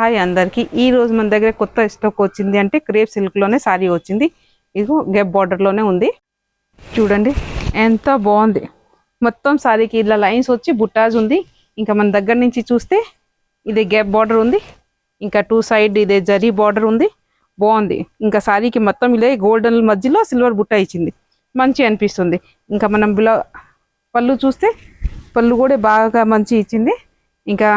Hi అందరికి ఈ రోజు మన దగ్గర కొత్త స్టాక్ వచ్చింది అంటే క్రేప్ సిల్క్ లోనే సారీ వచ్చింది. ఇదిగో గ్యాప్ బార్డర్ లోనే ఉంది. చూడండి ఎంత బాగుంది. మొత్తం సారీకి ఇలా లైన్స్ వచ్చి బుట్టాజ్ ఉంది. ఇంకా మన దగ్గర నుంచి చూస్తే ఇది గ్యాప్ బార్డర్ ఉంది. ఇంకా టూ సైడ్ ఇదే జరీ బార్డర్ ఉంది. బాగుంది. ఇంకా సారీకి మొత్తం ఇలా గోల్డెన్ మధ్యలో సిల్వర్ బుట్ట ఇచ్చింది. మంచి అనిపిస్తుంది. ఇంకా మనం పళ్ళు చూస్తే పళ్ళు కూడా బాగా మంచి ఇచ్చింది. ఇంకా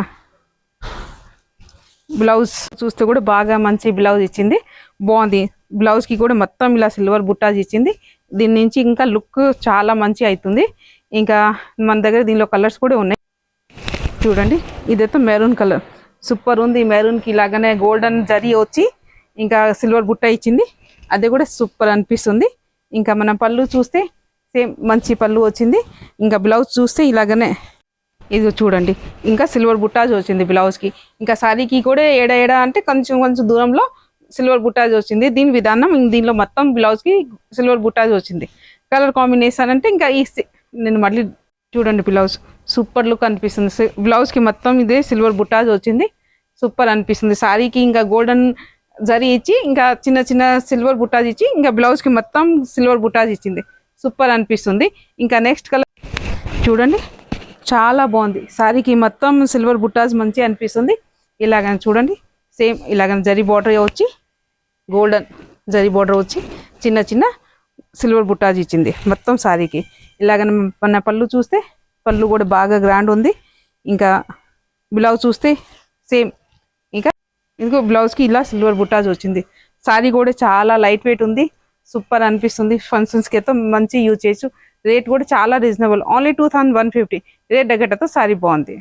బ్లౌజ్ చూస్తే కూడా బాగా మంచి బ్లౌజ్ ఇచ్చింది. బాగుంది. బ్లౌజ్ కి కూడా మొత్తం ఇలా సిల్వర్ బుట్టాజ్ ఇచ్చింది. దీని నుంచి ఇంకా లుక్ చాలా మంచి అవుతుంది. ఇంకా మన దగ్గర దీనిలో కలర్స్ కూడా ఉన్నాయి. చూడండి ఇదైతే మెరూన్ కలర్ సూపర్ ఉంది. మెరూన్ కి ఇలాగానే గోల్డెన్ జరీ వచ్చి ఇంకా సిల్వర్ బుట్ట ఇచ్చింది. అది కూడా సూపర్ అనిపిస్తుంది. ఇంకా మన పళ్ళు చూస్తే సేమ్ మంచి పళ్ళు వచ్చింది. ఇంకా బ్లౌజ్ చూస్తే ఇలాగనే ఇది చూడండి ఇంకా సిల్వర్ బుట్టాజ్ వచ్చింది బ్లౌజ్కి. ఇంకా శారీకి కూడా ఏడ అంటే కొంచెం దూరంలో సిల్వర్ బుట్టాజ్ వచ్చింది. దీని విధానం దీనిలో మొత్తం బ్లౌజ్కి సిల్వర్ బుట్టాజ్ వచ్చింది. కలర్ కాంబినేషన్ అంటే ఇంకా నేను మళ్ళీ చూడండి బ్లౌజ్ సూపర్ లుక్ అనిపిస్తుంది. బ్లౌజ్కి మొత్తం ఇదే సిల్వర్ బుట్టాజ్ వచ్చింది. సూపర్ అనిపిస్తుంది. శారీకి ఇంకా గోల్డెన్ జరీ ఇచ్చి ఇంకా చిన్న చిన్న సిల్వర్ బుట్టాజ్ ఇచ్చి ఇంకా బ్లౌజ్కి మొత్తం సిల్వర్ బుట్టాజ్ ఇచ్చింది. సూపర్ అనిపిస్తుంది. ఇంకా నెక్స్ట్ కలర్ చూడండి చాలా బాగుంది. శారీకి మొత్తం సిల్వర్ బుట్టాజ్ మంచి అనిపిస్తుంది. ఇలాగని చూడండి సేమ్ ఇలాగని జరీ బార్డర్ వచ్చి గోల్డెన్ జరీ బార్డర్ వచ్చి చిన్న చిన్న సిల్వర్ బుట్టాజ్ ఇచ్చింది మొత్తం శారీకి. ఇలాగని మన పళ్ళు చూస్తే పళ్ళు కూడా బాగా గ్రాండ్ ఉంది. ఇంకా బ్లౌజ్ చూస్తే సేమ్ ఇంకా ఇంకో బ్లౌజ్కి ఇలా సిల్వర్ బుట్టాజ్ వచ్చింది. శారీ కూడా చాలా లైట్ వెయిట్ ఉంది. సూపర్ అనిపిస్తుంది. ఫంక్షన్స్కి అయితే మంచి యూజ్ చేయొచ్చు. రేట్ కూడా చాలా రీజనబుల్. ఓన్లీ 2150 రేట్ దగ్గరతో సారీ బాగుంది.